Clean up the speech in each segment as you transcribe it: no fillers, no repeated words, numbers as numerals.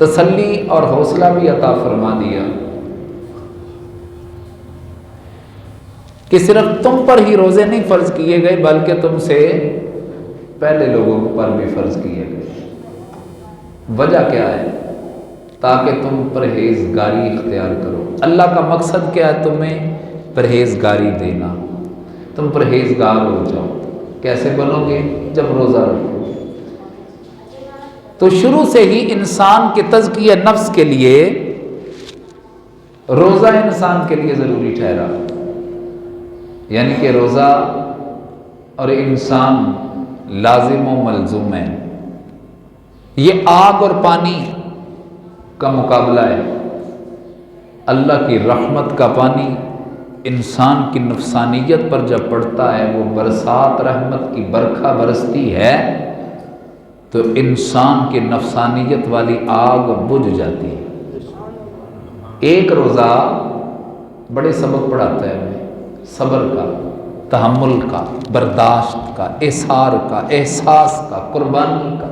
تسلی اور حوصلہ بھی عطا فرما دیا کہ صرف تم پر ہی روزے نہیں فرض کیے گئے بلکہ تم سے پہلے لوگوں پر بھی فرض کیے گئے۔ وجہ کیا ہے؟ تاکہ تم پرہیزگاری اختیار کرو۔ اللہ کا مقصد کیا ہے؟ تمہیں پرہیزگاری دینا، تم پرہیزگار ہو جاؤ۔ کیسے بنو گے؟ جب روزہ رکھو۔ تو شروع سے ہی انسان کے تزکیہ نفس کے لیے روزہ انسان کے لیے ضروری ٹھہرا، یعنی کہ روزہ اور انسان لازم و ملزوم ہے۔ یہ آگ اور پانی کا مقابلہ ہے۔ اللہ کی رحمت کا پانی انسان کی نفسانیت پر جب پڑتا ہے، وہ برسات رحمت کی برکھا برستی ہے تو انسان کی نفسانیت والی آگ بجھ جاتی ہے۔ ایک روزہ بڑے سبق پڑھاتا ہے ہمیں، صبر کا، تحمل کا، برداشت کا، احسار کا، احساس کا، قربانی کا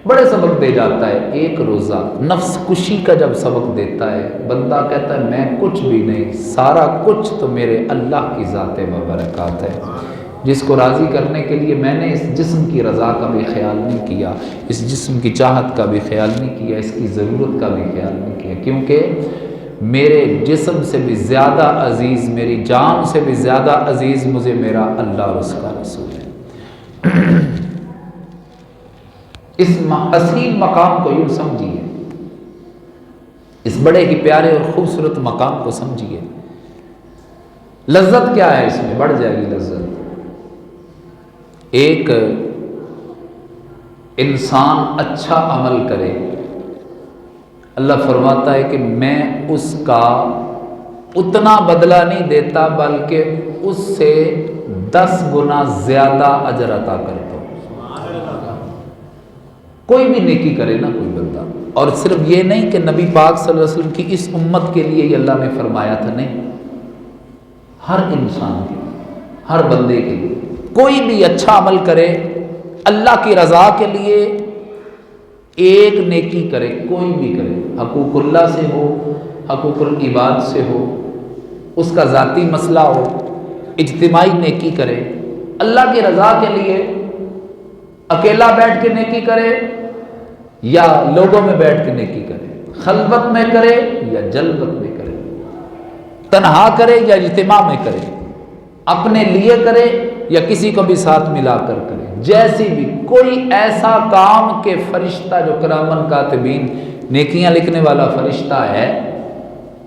بڑے سبق دے جاتا ہے۔ ایک روزہ نفس کشی کا جب سبق دیتا ہے، بندہ کہتا ہے میں کچھ بھی نہیں، سارا کچھ تو میرے اللہ کی ذات مبارکات ہے، جس کو راضی کرنے کے لیے میں نے اس جسم کی رضا کا بھی خیال نہیں کیا، اس جسم کی چاہت کا بھی خیال نہیں کیا، اس کی ضرورت کا بھی خیال نہیں کیا، کیونکہ میرے جسم سے بھی زیادہ عزیز، میری جان سے بھی زیادہ عزیز مجھے میرا اللہ اور اس کا رسول ہے۔ اس حسین مقام کو یوں سمجھیے، اس بڑے ہی پیارے اور خوبصورت مقام کو سمجھیے۔ لذت کیا ہے اس میں؟ بڑھ جائے گی لذت۔ ایک انسان اچھا عمل کرے، اللہ فرماتا ہے کہ میں اس کا اتنا بدلہ نہیں دیتا بلکہ اس سے 10 گنا زیادہ اجر عطا کرتا ہوں۔ کوئی بھی نیکی کرے نا کوئی بندہ، اور صرف یہ نہیں کہ نبی پاک صلی اللہ علیہ وسلم کی اس امت کے لیے یہ اللہ نے فرمایا تھا، نہیں، ہر انسان کے، ہر بندے کے لیے کوئی بھی اچھا عمل کرے اللہ کی رضا کے لیے، ایک نیکی کرے، کوئی بھی کرے، حقوق اللہ سے ہو، حقوق العباد سے ہو، اس کا ذاتی مسئلہ ہو، اجتماعی نیکی کرے اللہ کی رضا کے لیے، اکیلا بیٹھ کے نیکی کرے یا لوگوں میں بیٹھ کے نیکی کرے، خلوت میں کرے یا جلوت میں کرے، تنہا کرے یا اجتماع میں کرے، اپنے لیے کرے یا کسی کو بھی ساتھ ملا کر کرے، جیسی بھی کوئی ایسا کام کہ فرشتہ جو کرامن کاتبین نیکیاں لکھنے والا فرشتہ ہے،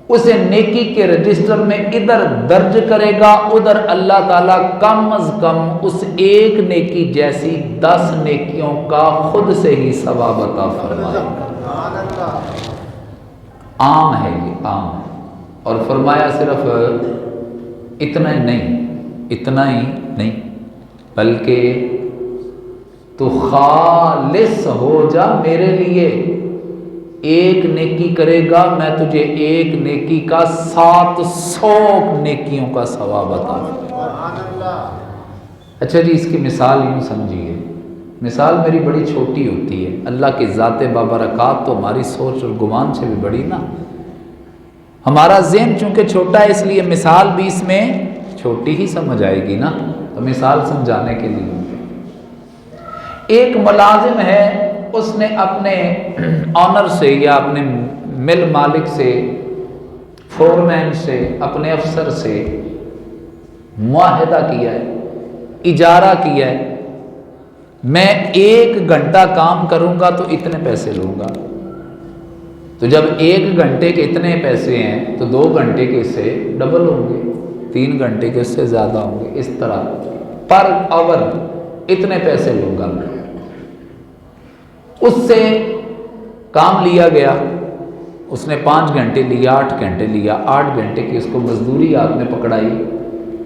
اسے نیکی کے رجسٹر میں ادھر درج کرے گا، ادھر اللہ تعالیٰ کم از کم اس ایک نیکی جیسی 10 نیکیوں کا خود سے ہی ثواب عطا فرمائے گا۔ عام ہے، یہ عام ہے۔ اور فرمایا صرف اتنا ہی نہیں بلکہ تو خالص ہو جا میرے لیے، ایک نیکی کرے گا میں تجھے ایک نیکی کا 700 نیکیوں کا ثواب عطا کروں۔ اچھا جی، اس کی مثال یوں سمجھیے، مثال میری بڑی چھوٹی ہوتی ہے، اللہ کی ذات بابرکات تو ہماری سوچ اور گمان سے بھی بڑی نا، ہمارا ذہن چونکہ چھوٹا ہے اس لیے مثال بھی اس میں چھوٹی ہی سمجھ آئے گی نا، تو مثال سمجھانے کے لیے ایک ملازم ہے، اس نے اپنے آنر سے یا اپنے مل مالک سے، فورمین سے، اپنے افسر سے معاہدہ کیا ہے، اجارہ کیا ہے، میں 1 گھنٹہ کام کروں گا تو اتنے پیسے لوں گا۔ تو جب 1 گھنٹے کے اتنے پیسے ہیں تو 2 گھنٹے کے اس سے ڈبل ہوں گے، 3 گھنٹے کے اس سے زیادہ ہوں گے، اس طرح پر آور اتنے پیسے لوں گا۔ اس سے کام لیا گیا، اس نے 5 گھنٹے لیا، 8 گھنٹے لیا، 8 گھنٹے کی اس کو مزدوری ہاتھ میں پکڑائی،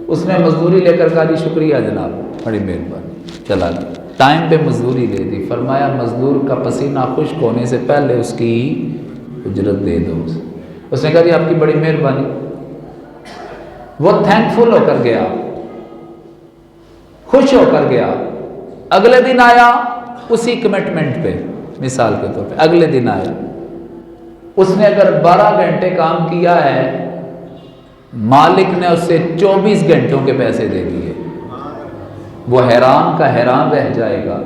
اس نے مزدوری لے کر کہا جی شکریہ جناب، بڑی مہربانی، چلا گیا، ٹائم پہ مزدوری دے دی۔ فرمایا مزدور کا پسینہ خشک ہونے سے پہلے اس کی اجرت دے دو۔ اس نے کہا جی آپ کی بڑی مہربانی، وہ تھینک فل ہو کر گیا، خوش ہو کر گیا۔ اگلے دن آیا اسی کمٹمنٹ پہ، مثال کے طور پہ اگلے دن آیا، اس نے اگر 12 گھنٹے کام کیا ہے، مالک نے اسے 24 گھنٹوں کے پیسے دے دیے، وہ حیران کا حیران رہ جائے گا۔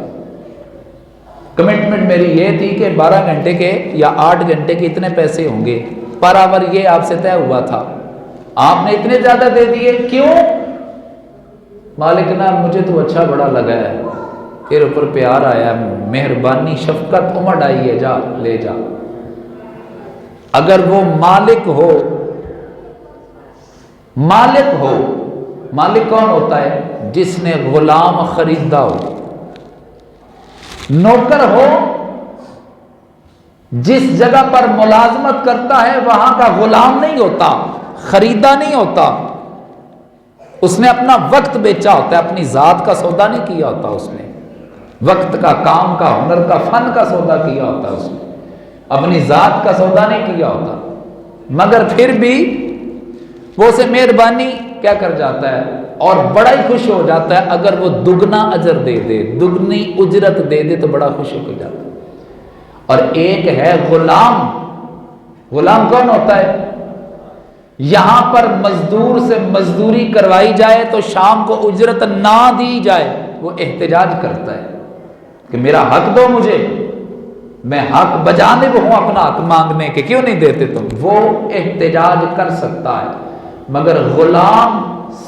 کمٹمنٹ میری یہ تھی کہ 12 گھنٹے کے یا 8 گھنٹے کے اتنے پیسے ہوں گے، پر آور یہ آپ سے طے ہوا تھا، آپ نے اتنے زیادہ دے دیے، کیوں؟ مالک نا مجھے تو اچھا بڑا لگا ہے، تیرے اوپر پیار آیا، مہربانی شفقت امڑ آئی ہے، جا لے جا۔ اگر وہ مالک ہو، مالک کون ہوتا ہے؟ جس نے غلام خریدا ہو۔ نوکر ہو، جس جگہ پر ملازمت کرتا ہے وہاں کا غلام نہیں ہوتا، خریدا نہیں ہوتا، اس نے اپنا وقت بیچا ہوتا ہے، اپنی ذات کا سودا نہیں کیا ہوتا، اس نے وقت کا، کام کا، ہنر کا، فن کا سودا کیا ہوتا ہے، اس نے اپنی ذات کا سودا نہیں کیا ہوتا، مگر پھر بھی وہ اسے مہربانی کیا کر جاتا ہے اور بڑا ہی خوش ہو جاتا ہے۔ اگر وہ دگنا اجر دے دے، دگنی اجرت دے دے تو بڑا خوش ہو جاتا ہے۔ اور ایک ہے غلام۔ غلام کون ہوتا ہے؟ یہاں پر مزدور سے مزدوری کروائی جائے تو شام کو اجرت نہ دی جائے، وہ احتجاج کرتا ہے کہ میرا حق دو مجھے، میں حق بجانب ہوں اپنا حق مانگنے کے، کیوں نہیں دیتے تم؟ وہ احتجاج کر سکتا ہے، مگر غلام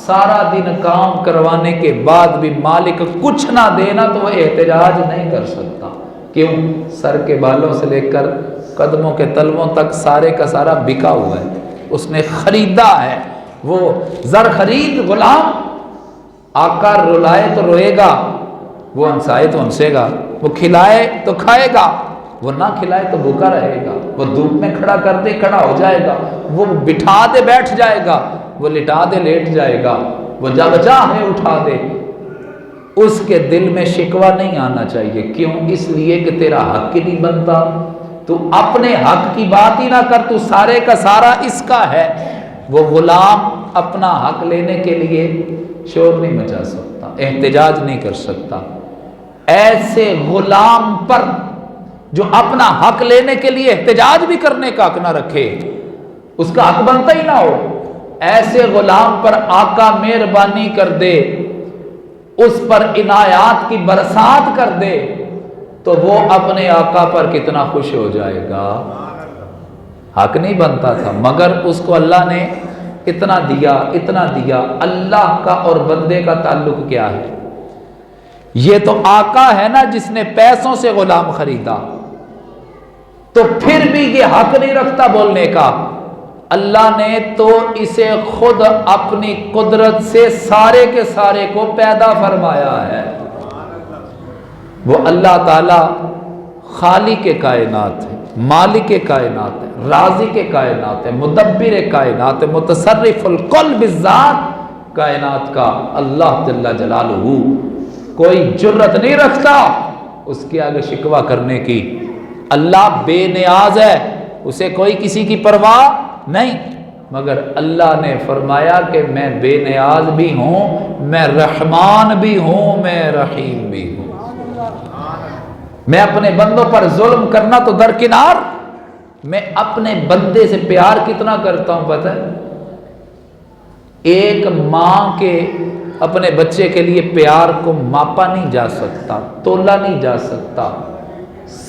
سارا دن کام کروانے کے بعد بھی مالک کچھ نہ دینا تو وہ احتجاج نہیں کر سکتا۔ کیوں؟ سر کے بالوں سے لے کر قدموں کے تلووں تک سارے کا سارا بکا ہوا ہے، اس نے خریدا ہے۔ وہ زر خرید غلام، آقا رلائے تو روئے گا، وہ ہنسائے تو ہنسے گا، وہ کھلائے تو کھائے گا، وہ نہ کھلائے تو بھوکا رہے گا، وہ دھوپ میں کھڑا کر دے کھڑا ہو جائے گا، وہ بٹھا دے بیٹھ جائے گا، وہ لٹا دے لیٹ جائے گا، وہ جب چاہے اٹھا دے۔ اس کے دل میں شکوہ نہیں آنا چاہیے، کیوں؟ اس لیے کہ تیرا حق ہی نہیں بنتا، تو اپنے حق کی بات ہی نہ کر، تو سارے کا سارا اس کا ہے۔ وہ غلام اپنا حق لینے کے لیے شور نہیں مچا سکتا، احتجاج نہیں کر سکتا۔ ایسے غلام پر جو اپنا حق لینے کے لیے احتجاج بھی کرنے کا حق نہ رکھے، اس کا حق بنتا ہی نہ ہو، ایسے غلام پر آقا مہربانی کر دے، اس پر عنایات کی برسات کر دے، تو وہ اپنے آقا پر کتنا خوش ہو جائے گا۔ حق نہیں بنتا تھا، مگر اس کو اللہ نے اتنا دیا، اتنا دیا۔ اللہ کا اور بندے کا تعلق کیا ہے؟ یہ تو آقا ہے نا جس نے پیسوں سے غلام خریدا، تو پھر بھی یہ حق نہیں رکھتا بولنے کا۔ اللہ نے تو اسے خود اپنی قدرت سے سارے کے سارے کو پیدا فرمایا ہے۔ وہ اللہ تعالی خالق کائنات ہے، مالک کائنات ہے، رازق کائنات ہے، مدبر کائنات ہے، متصرف الکل بالذات کائنات کا اللہ جل جلالہ کوئی جرت نہیں رکھتا اس کے آگے شکوہ کرنے کی۔ اللہ بے نیاز ہے، اسے کوئی کسی کی پرواہ نہیں، مگر اللہ نے فرمایا کہ میں بے نیاز بھی ہوں، میں رحمان بھی ہوں، میں رحیم بھی ہوں۔ میں اپنے بندوں پر ظلم کرنا تو درکنار، میں اپنے بندے سے پیار کتنا کرتا ہوں پتہ ہے؟ ایک ماں کے اپنے بچے کے لیے پیار کو ماپا نہیں جا سکتا، تولا نہیں جا سکتا۔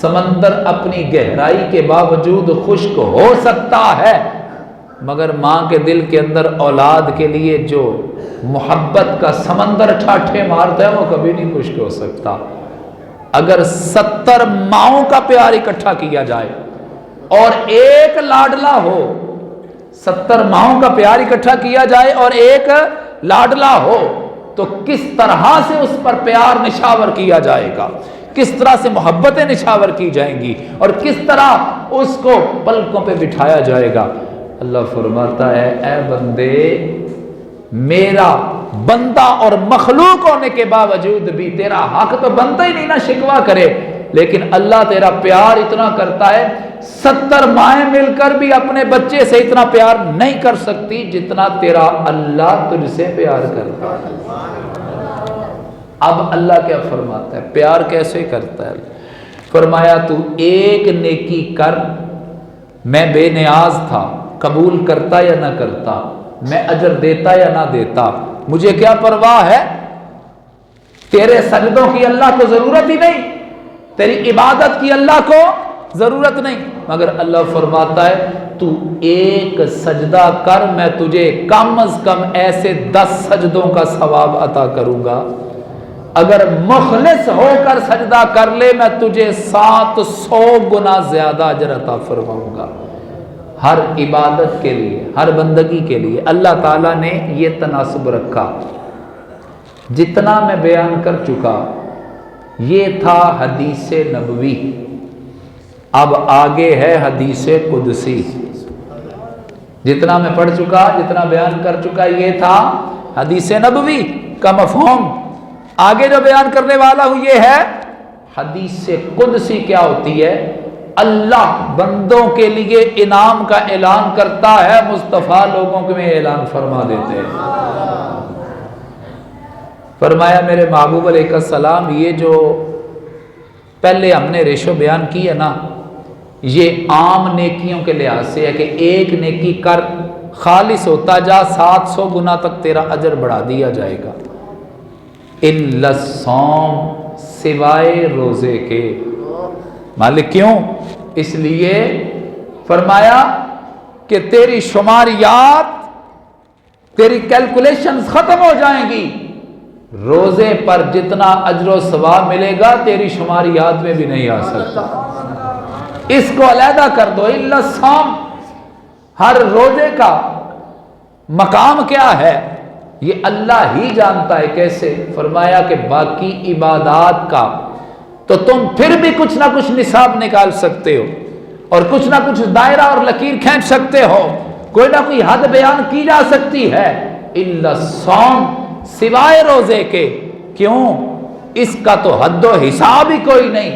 سمندر اپنی گہرائی کے باوجود خشک ہو سکتا ہے، مگر ماں کے دل کے اندر اولاد کے لیے جو محبت کا سمندر ٹھاٹھے مارتا ہے وہ کبھی نہیں خشک ہو سکتا۔ اگر 70 ماؤں کا پیار اکٹھا کیا جائے اور ایک لاڈلا ہو، 70 ماؤں کا پیار اکٹھا کیا جائے اور ایک لاڈلا ہو، تو کس طرح سے اس پر پیار نشاور کیا جائے گا، کس طرح سے محبتیں نشاور کی جائیں گی، اور کس طرح اس کو پلکوں پہ بٹھایا جائے گا۔ اللہ فرماتا ہے اے بندے، میرا بندہ اور مخلوق ہونے کے باوجود بھی تیرا حق تو بنتا ہی نہیں نا شکوہ کرے، لیکن اللہ تیرا پیار اتنا کرتا ہے، 70 مائیں مل کر بھی اپنے بچے سے اتنا پیار نہیں کر سکتی جتنا تیرا اللہ تجھ سے پیار کرتا ہے۔ اب اللہ کیا فرماتا ہے، پیار کیسے کرتا ہے؟ فرمایا تو ایک نیکی کر میں بے نیاز تھا، قبول کرتا یا نہ کرتا، میں اجر دیتا یا نہ دیتا، مجھے کیا پرواہ ہے؟ تیرے سجدوں کی اللہ کو ضرورت ہی نہیں، تیری عبادت کی اللہ کو ضرورت نہیں، مگر اللہ فرماتا ہے تو ایک سجدہ کر، میں تجھے کم از کم ایسے 10 سجدوں کا ثواب عطا کروں گا، اگر مخلص ہو کر سجدہ کر لے میں تجھے 700 گنا زیادہ اجر عطا فرماؤں گا۔ ہر عبادت کے لیے، ہر بندگی کے لیے اللہ تعالیٰ نے یہ تناسب رکھا۔ جتنا میں بیان کر چکا یہ تھا حدیث نبوی، اب آگے ہے حدیث قدسی۔ جتنا میں پڑھ چکا، جتنا بیان کر چکا یہ تھا حدیث نبوی کا مفہوم، آگے جو بیان کرنے والا ہوں یہ ہے حدیث قدسی۔ کیا ہوتی ہے؟ اللہ بندوں کے لیے انعام کا اعلان کرتا ہے، مصطفیٰ لوگوں کے میں اعلان فرما دیتے ہیں۔ فرمایا میرے محبوب علیہ السلام یہ جو پہلے ہم نے ریشو بیان کی ہے نا، یہ عام نیکیوں کے لحاظ سے ہے کہ ایک نیکی کر خالص ہوتا جا، 700 گنا تک تیرا اجر بڑھا دیا جائے گا، الا الصوم، سوائے روزے کے۔ مالک کیوں؟ اس لیے فرمایا کہ تیری شماریات، تیری کیلکولیشنز ختم ہو جائیں گی، روزے پر جتنا اجر و ثواب ملے گا تیری شماریات میں بھی نہیں آ سکتا۔ اس کو علیحدہ کر دو، الا الصوم، ہر روزے کا مقام کیا ہے یہ اللہ ہی جانتا ہے کیسے۔ فرمایا کہ باقی عبادات کا تو تم پھر بھی کچھ نہ کچھ نصاب نکال سکتے ہو اور کچھ نہ کچھ دائرہ اور لکیر کھینچ سکتے ہو، کوئی نہ کوئی حد بیان کی جا سکتی ہے، الا الصوم، سوائے روزے کے۔ کیوں؟ اس کا تو حد و حساب ہی کوئی نہیں،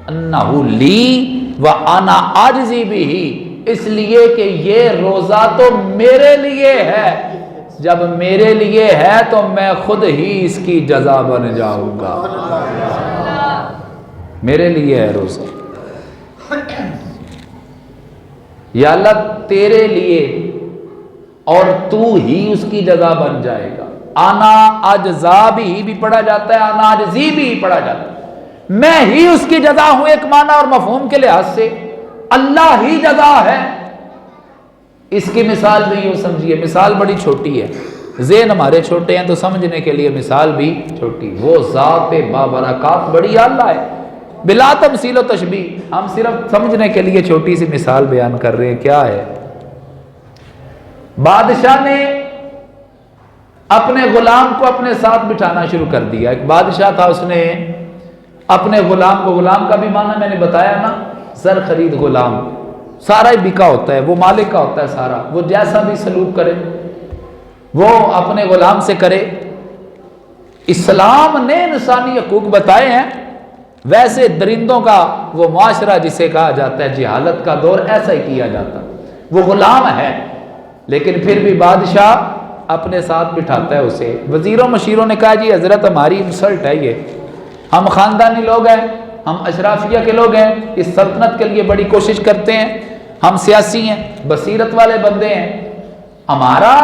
انہ لی وانا اجزی بہ، اس لیے کہ یہ روزہ تو میرے لیے ہے، جب میرے لیے ہے تو میں خود ہی اس کی جزا بن جاؤں گا۔ میرے لیے ہے روزہ، یا اللہ تیرے لیے، اور تو ہی اس کی جزا بن جائے گا۔ آنا اجزا بھی پڑھا جاتا ہے، آنا اجزی بھی پڑھا جاتا ہے، میں ہی اس کی جزا ہوں ایک معنی اور مفہوم کے لحاظ سے، اللہ ہی جزا ہے۔ اس کی مثال بھی یوں سمجھیے، مثال بڑی چھوٹی ہے، ذہن ہمارے چھوٹے ہیں تو سمجھنے کے لیے مثال بھی چھوٹی، وہ ذات بابرکات بڑی اعلیٰ ہے، بلا تمثیل و تشبیہ، ہم صرف سمجھنے کے لیے چھوٹی سی مثال بیان کر رہے ہیں۔ کیا ہے؟ بادشاہ نے اپنے غلام کو اپنے ساتھ بٹھانا شروع کر دیا۔ ایک بادشاہ تھا، اس نے اپنے غلام کو، غلام کا بھی معنی میں نے بتایا نا، زر خرید غلام، سارا ہی بکا ہوتا ہے، وہ مالک کا ہوتا ہے سارا، وہ جیسا بھی سلوک کرے وہ اپنے غلام سے کرے۔ اسلام نے انسانی حقوق بتائے ہیں، ویسے درندوں کا وہ معاشرہ جسے کہا جاتا ہے جہالت کا دور، ایسا ہی کیا جاتا، وہ غلام ہے لیکن پھر بھی بادشاہ اپنے ساتھ بٹھاتا ہے اسے۔ وزیروں مشیروں نے کہا جی حضرت ہماری انسلٹ ہے یہ، ہم خاندانی لوگ ہیں، ہم اشرافیہ کے لوگ ہیں، اس سلطنت کے لیے بڑی کوشش کرتے ہیں، ہم سیاسی ہیں، بصیرت والے بندے ہیں، ہمارا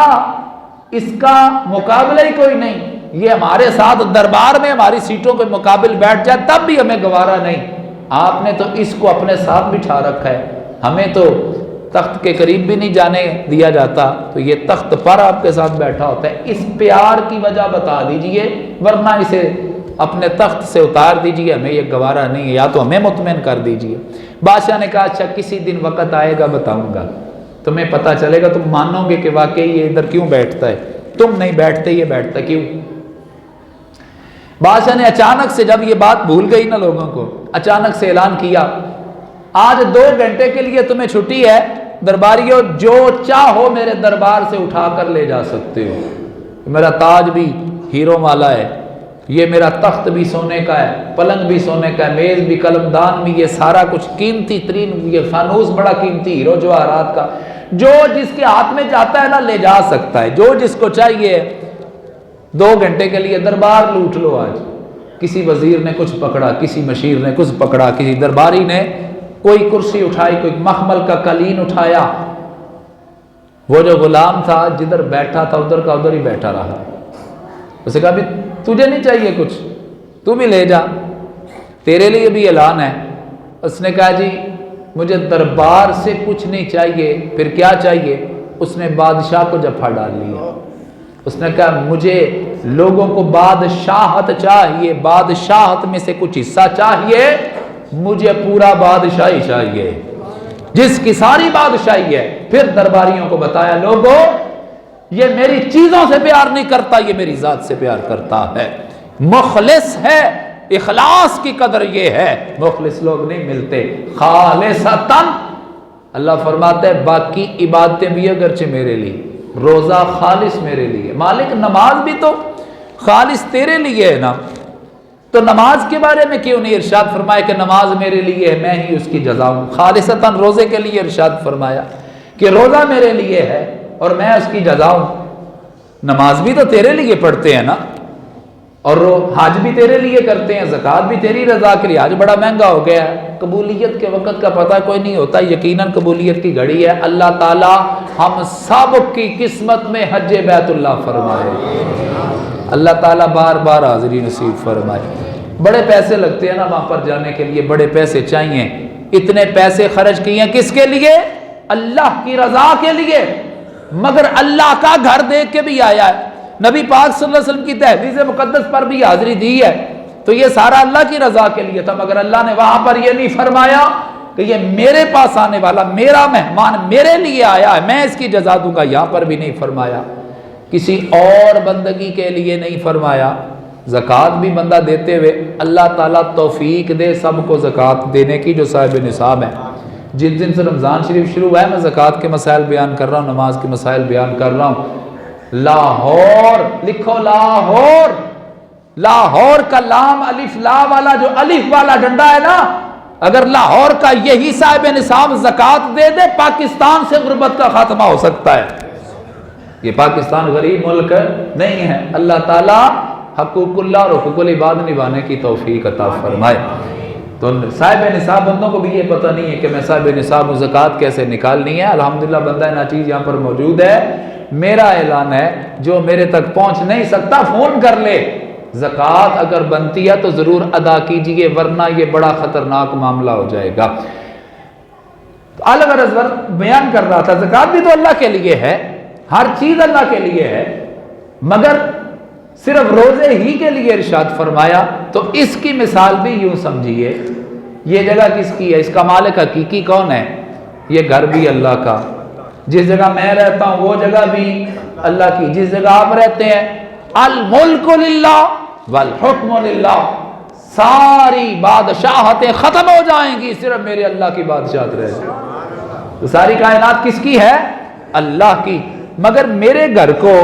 اس کا مقابلہ ہی کوئی نہیں، یہ ہمارے ساتھ دربار میں ہماری سیٹوں کے مقابل بیٹھ جائے تب بھی ہمیں گوارا نہیں، آپ نے تو اس کو اپنے ساتھ بٹھا رکھا ہے، ہمیں تو تخت کے قریب بھی نہیں جانے دیا جاتا، تو یہ تخت پر آپ کے ساتھ بیٹھا ہوتا ہے، اس پیار کی وجہ بتا دیجئے ورنہ اسے اپنے تخت سے اتار دیجئے، ہمیں یہ گوارا نہیں ہے، یا تو ہمیں مطمئن کر دیجئے۔ بادشاہ نے کہا اچھا کسی دن وقت آئے گا بتاؤں گا، تمہیں پتہ چلے گا، تم مانو گے کہ واقعی یہ ادھر کیوں بیٹھتا ہے، تم نہیں بیٹھتے یہ بیٹھتا کیوں۔ بادشاہ نے اچانک سے، جب یہ بات بھول گئی نا لوگوں کو، اچانک سے اعلان کیا آج 2 گھنٹے کے لیے تمہیں چھٹی ہے، درباریوں جو چاہو میرے دربار سے اٹھا کر لے جا سکتے ہو، میرا تاج بھی ہیروں والا ہے، یہ میرا تخت بھی سونے کا ہے، پلنگ بھی سونے کا ہے، میز بھی، قلمدان بھی، یہ سارا کچھ قیمتی ترین، یہ فانوس بڑا قیمتی ہیرو جواہرات کا، جو جس کے ہاتھ میں چاہتا ہے نا لے جا سکتا ہے، جو جس کو چاہیے 2 گھنٹے کے لیے دربار لوٹ لو۔ آج کسی وزیر نے کچھ پکڑا، کسی مشیر نے کچھ پکڑا، کسی درباری نے کوئی کرسی اٹھائی، کوئی مخمل کا قالین اٹھایا، وہ جو غلام تھا جدھر بیٹھا تھا ادھر کا ادھر ہی بیٹھا رہا۔ اسے کہا بھی تجھے نہیں چاہیے کچھ، تو بھی لے جا، تیرے لیے بھی اعلان ہے۔ اس نے کہا جی مجھے دربار سے کچھ نہیں چاہیے، پھر کیا چاہیے؟ اس نے بادشاہ کو جفا ڈال لیا۔ اس نے کہا مجھے لوگوں کو بادشاہت چاہیے، بادشاہت میں سے کچھ حصہ چاہیے، مجھے پورا بادشاہی چاہیے، جس کی ساری بادشاہی ہے۔ پھر درباریوں کو بتایا لوگوں یہ میری چیزوں سے پیار نہیں کرتا، یہ میری ذات سے پیار کرتا ہے، مخلص ہے، اخلاص کی قدر یہ ہے، مخلص لوگ نہیں ملتے۔ خالصتاً اللہ فرماتا ہے باقی عبادتیں بھی اگرچہ میرے لیے، روزہ خالص میرے لیے، مالک نماز بھی تو خالص تیرے لیے ہے نا، تو نماز کے بارے میں کیوں نہیں ارشاد فرمایا کہ نماز میرے لیے ہے، میں ہی اس کی جزا ہوں؟ خالصتاً روزے کے لیے ارشاد فرمایا کہ روزہ میرے لیے ہے اور میں اس کی جزا ہوں۔ نماز بھی تو تیرے لیے پڑھتے ہیں نا، اور حج بھی تیرے لیے کرتے ہیں، زکوٰۃ بھی تیری رضا کے لیے۔ حج بڑا مہنگا ہو گیا ہے، قبولیت کے وقت کا پتہ کوئی نہیں ہوتا، یقیناً قبولیت کی گھڑی ہے۔ اللہ تعالیٰ ہم سب کی قسمت میں حج بیت اللہ فرمائے، اللہ تعالیٰ بار بار حاضری نصیب فرمائے۔ بڑے پیسے لگتے ہیں نا وہاں پر جانے کے لیے، بڑے پیسے چاہیے، اتنے پیسے خرچ کیے ہیں کس کے لیے؟ اللہ کی رضا کے لیے، مگر اللہ کا گھر دیکھ کے بھی آیا ہے، نبی پاک صلی اللہ علیہ وسلم کی دہلیز مقدس پر بھی حاضری دی ہے، تو یہ سارا اللہ کی رضا کے لیے تھا، مگر اللہ نے وہاں پر یہ نہیں فرمایا کہ یہ میرے پاس آنے والا میرا مہمان میرے لیے آیا ہے میں اس کی جزا دوں گا، یہاں پر بھی نہیں فرمایا، کسی اور بندگی کے لیے نہیں فرمایا۔ زکوٰۃ بھی بندہ دیتے ہوئے اللہ تعالیٰ توفیق دے سب کو زکوٰۃ دینے کی جو صاحب نصاب ہے۔ جس دن سے رمضان شریف شروع ہوا ہے میں زکوٰۃ کے مسائل بیان کر رہا ہوں، نماز کے مسائل بیان کر رہا ہوں۔ لاہور لکھو، لاہور، لاہور کا لام الف لا والا جو الف والا ڈنڈا ہے نا، اگر لاہور کا یہی صاحب نصاب زکوٰۃ دے دے پاکستان سے غربت کا خاتمہ ہو سکتا ہے۔ یہ پاکستان غریب ملک نہیں ہے، اللہ تعالیٰ حقوق اللہ اور حقوق العباد نبھانے کی توفیق عطا فرمائے۔ تو صاحب نصاب بندوں کو بھی یہ پتہ نہیں ہے کہ میں صاحب نصاب و زکوٰۃ کیسے نکالنی ہے، الحمدللہ بندہ ناچیز یہاں پر موجود ہے، میرا اعلان ہے جو میرے تک پہنچ نہیں سکتا فون کر لے، زکوٰۃ اگر بنتی ہے تو ضرور ادا کیجئے ورنہ یہ بڑا خطرناک معاملہ ہو جائے گا۔ الغرض بیان کر رہا تھا زکوٰۃ بھی تو اللہ کے لیے ہے، ہر چیز اللہ کے لیے ہے، مگر صرف روزے ہی کے لیے ارشاد فرمایا، تو اس کی مثال بھی یوں سمجھیے، یہ جگہ کس کی ہے، اس کا مالک حقیقی کون ہے؟ یہ گھر بھی اللہ کا، جس جگہ میں رہتا ہوں وہ جگہ بھی اللہ کی، جس جگہ آپ رہتے ہیں الملک للہ والحکم للہ، ساری بادشاہتیں ختم ہو جائیں گی صرف میرے اللہ کی بادشاہت رہ جائے، تو ساری کائنات کس کی ہے؟ اللہ کی، مگر میرے گھر کو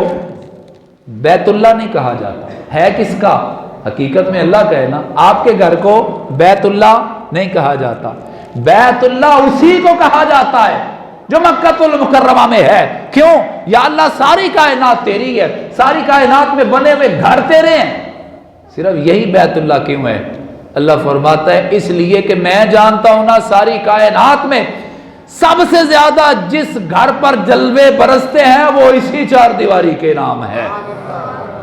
بیت اللہ نہیں کہا جاتا، ہے کس کا؟ حقیقت میں اللہ کا ہے نا، آپ کے گھر کو بیت اللہ نہیں کہا جاتا، بیت اللہ اسی کو کہا جاتا ہے جو مکہ المکرمہ میں ہے۔ کیوں؟ یا اللہ ساری کائنات تیری ہے، ساری کائنات میں بنے ہوئے گھر تیرے ہیں، صرف یہی بیت اللہ کیوں ہے؟ اللہ فرماتا ہے اس لیے کہ میں جانتا ہوں نا ساری کائنات میں سب سے زیادہ جس گھر پر جلوے برستے ہیں وہ اسی چار دیواری کے نام ہے،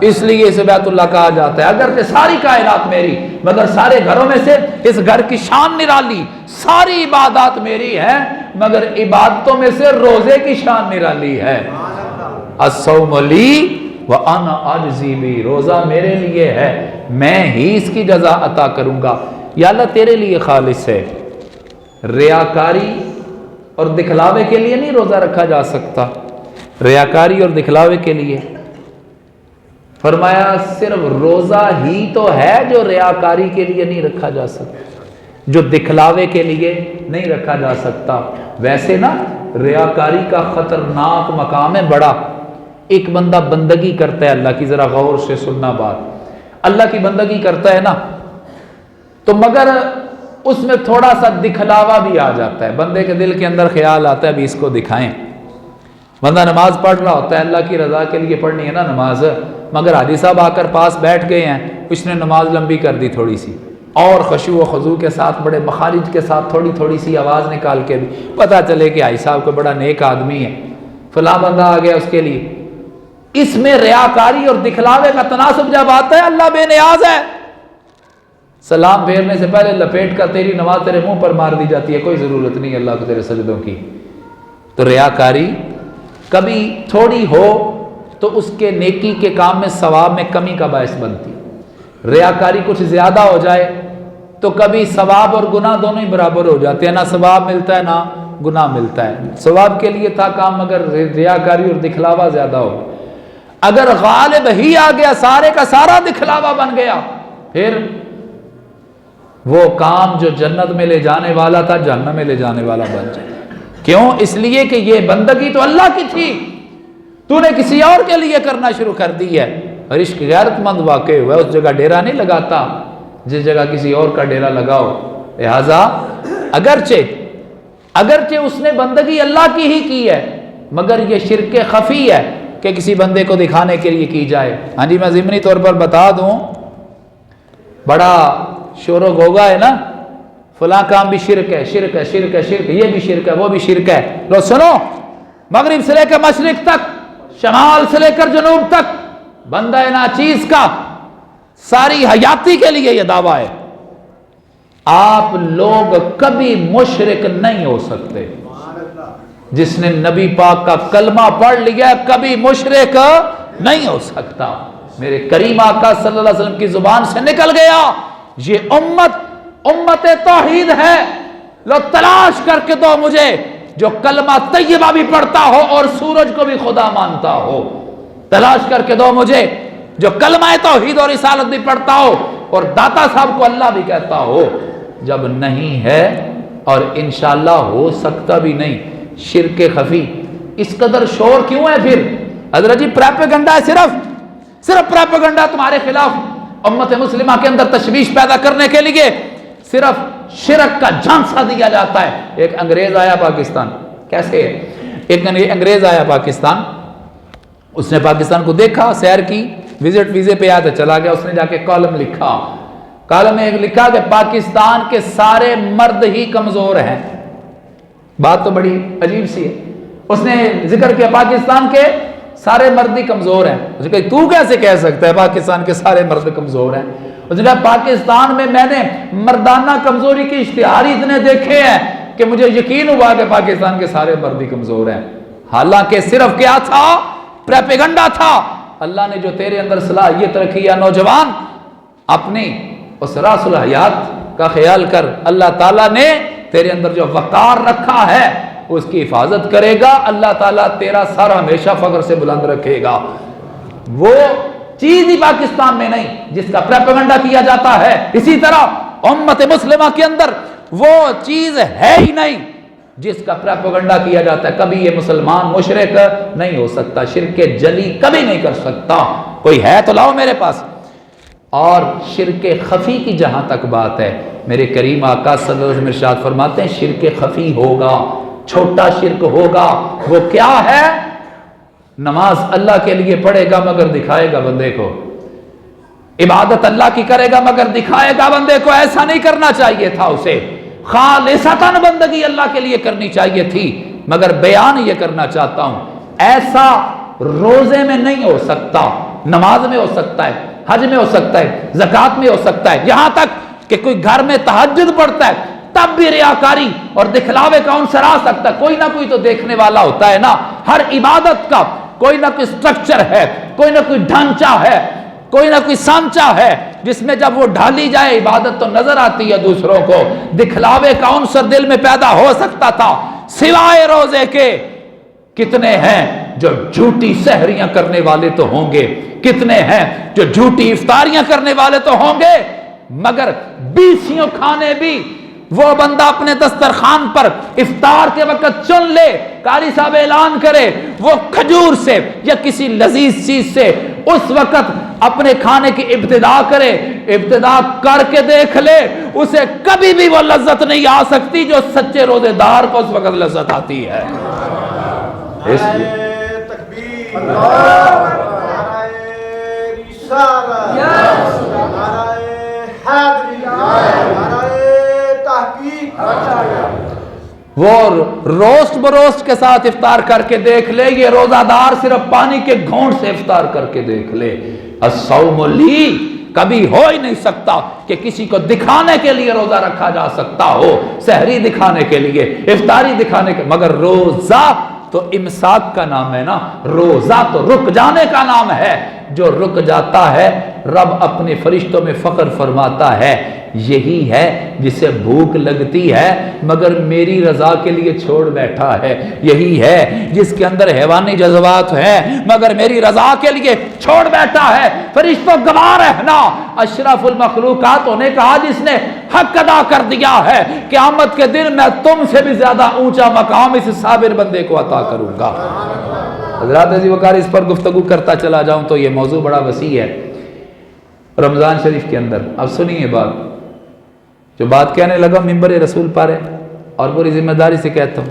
اس لیے اسے بیت اللہ کہا جاتا ہے۔ اگر کہ ساری کائنات میری، مگر سارے گھروں میں سے اس گھر کی شان نرالی، ساری عبادات میری ہیں مگر عبادتوں میں سے روزے کی شان نرالی ہے۔ الصوم لی وانا اجزی بی، روزہ میرے لیے ہے میں ہی اس کی جزا عطا کروں گا۔ یا اللہ تیرے لیے خالص ہے، ریاکاری اور دکھلاوے کے لیے نہیں روزہ رکھا جا سکتا، ریاکاری اور دکھلاوے کے لیے فرمایا صرف روزہ ہی تو ہے جو ریاکاری کے لیے نہیں رکھا جا سکتا، جو دکھلاوے کے لیے نہیں رکھا جا سکتا۔ ویسے نا ریاکاری کا خطرناک مقام ہے بڑا، ایک بندہ بندگی کرتا ہے اللہ کی، ذرا غور سے سننا بات، اللہ کی بندگی کرتا ہے نا تو مگر اس میں تھوڑا سا دکھلاوا بھی آ جاتا ہے، بندے کے دل کے اندر خیال آتا ہے ابھی اس کو دکھائیں، بندہ نماز پڑھ رہا ہوتا ہے اللہ کی رضا کے لیے پڑھنی ہے نا نماز، مگر حاجی صاحب آ کر پاس بیٹھ گئے ہیں، اس نے نماز لمبی کر دی تھوڑی سی، اور خشوع و خضوع کے ساتھ بڑے مخارج کے ساتھ تھوڑی تھوڑی سی آواز نکال کے بھی پتہ چلے کہ حاجی صاحب کو بڑا نیک آدمی ہے، فلاں بندہ آ گیا اس کے لیے. اس میں ریاکاری اور دکھلاوے کا تناسب جب آتا ہے، اللہ بے نیاز ہے. سلام پھیرنے سے پہلے لپیٹ کر تیری نماز تیرے منہ پر مار دی جاتی ہے، کوئی ضرورت نہیں اللہ کو تیرے سجدوں کی. تو ریاکاری کبھی تھوڑی ہو تو اس کے نیکی کے کام میں ثواب میں کمی کا باعث بنتی ہے. ریاکاری کچھ زیادہ ہو جائے تو کبھی ثواب اور گناہ دونوں ہی برابر ہو جاتے ہیں، نہ ثواب ملتا ہے نہ گناہ ملتا ہے. ثواب کے لیے تھا کام مگر ریاکاری اور دکھلاوا زیادہ ہو. اگر غالب ہی آ گیا، سارے کا سارا دکھلاوا بن گیا، پھر وہ کام جو جنت میں لے جانے والا تھا جہنم میں لے جانے والا بن جائے. کیوں؟ اس لیے کہ یہ بندگی تو اللہ کی تھی، تو نے کسی اور کے لیے کرنا شروع کر دی ہے. اور عشق غیرت مند واقع ہوا ہے، اس جگہ ڈیرا نہیں لگاتا جس جگہ کسی اور کا ڈیرا لگاؤ. لہذا اگرچہ اس نے بندگی اللہ کی ہی کی ہے، مگر یہ شرک خفی ہے کہ کسی بندے کو دکھانے کے لیے کی جائے. ہاں جی، میں ضمنی طور پر بتا دوں، بڑا شور و غوغا ہے نا، فلاں کام بھی شرک ہے، شرک ہے، شرک ہے، شرک ہے، یہ بھی شرک ہے، وہ بھی شرک ہے. لو سنو، مغرب سے لے کر مشرق تک، شمال سے لے کر جنوب تک، بندہ ناچیز کا ساری حیاتی کے لیے یہ دعویٰ ہے. آپ لوگ کبھی مشرک نہیں ہو سکتے. جس نے نبی پاک کا کلمہ پڑھ لیا کبھی مشرک نہیں ہو سکتا. میرے کریم آقا صلی اللہ علیہ وسلم کی زبان سے نکل گیا، یہ امت توحید ہے. لو تلاش کر کے دو مجھے جو کلمہ طیبہ بھی پڑھتا ہو اور سورج کو بھی خدا مانتا ہو. تلاش کر کے دو مجھے جو کلمہ توحید اور رسالت بھی پڑھتا ہو اور داتا صاحب کو اللہ بھی کہتا ہو. جب نہیں ہے اور انشاءاللہ ہو سکتا بھی نہیں، شرک خفی. اس قدر شور کیوں ہے پھر؟ حضرت جی پراپیگنڈا ہے، صرف پراپیگنڈا تمہارے خلاف امت مسلمہ کے اندر تشویش پیدا کرنے کے لیے صرف شرک کا جھانسا دیا جاتا ہے. ایک انگریز آیا پاکستان، کیسے ہے؟ ایک انگریز آیا پاکستان، اس نے پاکستان کو دیکھا، سیر کی، وزٹ ویزے پہ آیا تو چلا گیا. اس نے جا کے کالم لکھا، کالم میں لکھا کہ پاکستان کے سارے مرد ہی کمزور ہیں. بات تو بڑی عجیب سی ہے. اس نے ذکر کیا پاکستان کے سارے مرد ہی کمزور ہیں. اس نے کہا تو کیسے کہہ سکتا ہے پاکستان کے سارے مرد کمزور ہیں؟ اس نے کہا پاکستان میں میں نے مردانہ کمزوری کے اشتہار اتنے دیکھے ہیں کہ مجھے یقین ہوا کہ پاکستان کے سارے مرد ہی کمزور ہیں. حالانکہ صرف کیا تھا؟ پروپیگنڈا تھا. اللہ نے جو تیرے اندر صلاحیت رکھی ہے نوجوان، اپنی اس راس الحیات کا خیال کر. اللہ تعالیٰ نے تیرے اندر جو وقار رکھا ہے اس کی حفاظت کرے گا. اللہ تعالیٰ تیرا سر ہمیشہ فخر سے بلند رکھے گا. وہ چیز ہی پاکستان میں نہیں جس کا پروپیگنڈا کیا جاتا ہے، اسی طرح امت مسلمہ کے اندر وہ چیز ہے ہی نہیں جس کا پروپیگنڈا کیا جاتا ہے. کبھی یہ مسلمان مشرک نہیں ہو سکتا، شرک جلی کبھی نہیں کر سکتا. کوئی ہے تو لاؤ میرے پاس. اور شرک خفی کی جہاں تک بات ہے، میرے کریم آقا صلی اللہ علیہ وسلم ارشاد فرماتے ہیں شرک خفی ہوگا، چھوٹا شرک ہوگا. وہ کیا ہے؟ نماز اللہ کے لیے پڑھے گا مگر دکھائے گا بندے کو، عبادت اللہ کی کرے گا مگر دکھائے گا بندے کو. ایسا نہیں کرنا چاہیے تھا اسے. خالصتاً بندگی اللہ کے لیے کرنی چاہیے تھی، مگر بیان یہ کرنا چاہتا ہوں ایسا روزے میں نہیں ہو سکتا، نماز میں ہو سکتا ہے، حج میں ہو سکتا ہے، زکوٰۃ میں ہو سکتا ہے، یہاں تک کہ کوئی گھر میں تہجد پڑھتا ہے تب بھی ریاکاری اور دکھلاوے کا عنصر آ سکتا ہے. کوئی نہ کوئی تو دیکھنے والا ہوتا ہے نا. ہر عبادت کا کوئی نہ کوئی سٹرکچر ہے، کوئی نہ کوئی ڈھانچہ ہے، کوئی نہ کوئی سانچہ ہے جس میں جب وہ ڈھالی جائے عبادت تو نظر آتی ہے دوسروں کو. دکھلاوے کا عنصر دل میں پیدا ہو سکتا تھا. سوائے روزے کے کتنے ہیں جو جھوٹی سحریاں کرنے والے تو ہوں گے، کتنے ہیں جو جھوٹی افطاریاں کرنے والے تو ہوں گے، مگر بیسیوں کھانے بھی وہ بندہ اپنے دسترخوان پر افطار کے وقت چن لے، قاری صاحب اعلان کرے وہ کھجور سے یا کسی لذیذ چیز سے اس وقت اپنے کھانے کی ابتدا کرے، ابتدا کر کے دیکھ لے، اسے کبھی بھی وہ لذت نہیں آ سکتی جو سچے روزے دار کو اس وقت لذت آتی ہے. وہ روسٹ بروسٹ کے ساتھ افطار کر کے دیکھ لے، یہ روزہ دار صرف پانی کے گھونٹ سے افطار کر کے دیکھ لے۔ الصوم لی، کبھی ہو ہی نہیں سکتا کہ کسی کو دکھانے کے لیے روزہ رکھا جا سکتا ہو، سحری دکھانے کے لیے، افطاری دکھانے کے، مگر روزہ تو امساک کا نام ہے نا، روزہ تو رک جانے کا نام ہے۔ جو رک جاتا ہے رب اپنے فرشتوں میں فخر فرماتا ہے، یہی ہے جسے بھوک لگتی ہے مگر میری رضا کے لیے چھوڑ بیٹھا ہے، یہی ہے جس کے اندر حیوانی جذبات ہیں مگر میری رضا کے لیے چھوڑ بیٹھا ہے۔ فرشتوں گواہ رہنا، اشرف المخلوقات نے کہا جس نے حق ادا کر دیا ہے، قیامت کے دن میں تم سے بھی زیادہ اونچا مقام اس صابر بندے کو عطا کروں گا۔ حضرات عزیز وقار، اس پر گفتگو کرتا چلا جاؤں تو یہ موضوع بڑا وسیع ہے۔ رمضان شریف کے اندر اب سنیے بات، جو بات کہنے لگا ممبر رسول پر ہے اور پوری ذمہ داری سے کہتا ہوں،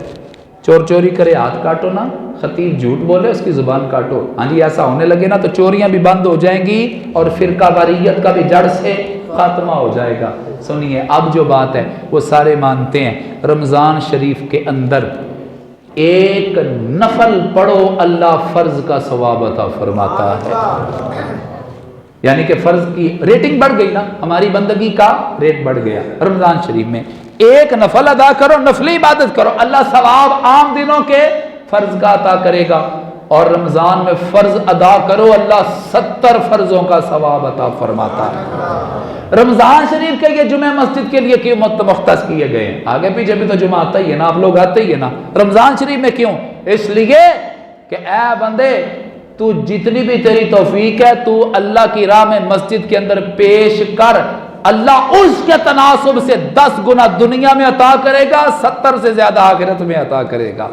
چور چوری کرے ہاتھ کاٹو نا، خطیب جھوٹ بولے اس کی زبان کاٹو۔ ہاں جی، ایسا ہونے لگے نا تو چوریاں بھی بند ہو جائیں گی اور فرقہ واریت کا بھی جڑ سے خاتمہ ہو جائے گا۔ سنیے اب جو بات ہے وہ سارے مانتے ہیں، رمضان شریف کے اندر ایک نفل پڑھو اللہ فرض کا ثواب عطا فرماتا ہے۔ یعنی کہ فرض کی ریٹنگ بڑھ گئی نا، ہماری بندگی کا ریٹ بڑھ گیا۔ رمضان شریف میں ایک نفل ادا کرو، نفلی عبادت کرو، اللہ ثواب عام دنوں کے فرض کا عطا کرے گا، اور رمضان میں فرض ادا کرو اللہ 70 فرضوں کا ثواب عطا فرماتا ہے۔ رمضان شریف کے یہ جمعہ مسجد کے لیے کیوں مختص کیے گئے ہیں؟ آگے پیچھے بھی تو جمعہ آتا ہی ہے نا، آپ لوگ آتے ہی ہے نا۔ رمضان شریف میں کیوں؟ اس لیے کہ اے بندے، تو جتنی بھی تیری توفیق ہے تو اللہ کی راہ میں مسجد کے اندر پیش کر، اللہ اس کے تناسب سے 10 گنا دنیا میں عطا کرے گا، 70 سے زیادہ آخرت میں عطا کرے گا۔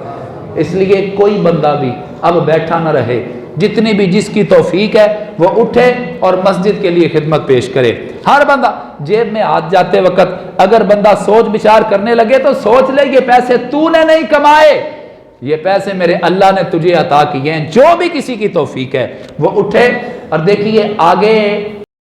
اس لیے کوئی بندہ بھی اب بیٹھا نہ رہے، جتنی بھی جس کی توفیق ہے وہ اٹھے اور مسجد کے لیے خدمت پیش کرے۔ ہر بندہ جیب میں ہاتھ جاتے وقت اگر بندہ سوچ بچار کرنے لگے تو سوچ لے یہ پیسے تو نے نہیں کمائے، یہ پیسے میرے اللہ نے تجھے عطا کیے ہیں۔ جو بھی کسی کی توفیق ہے وہ اٹھے اور دیکھیے آگے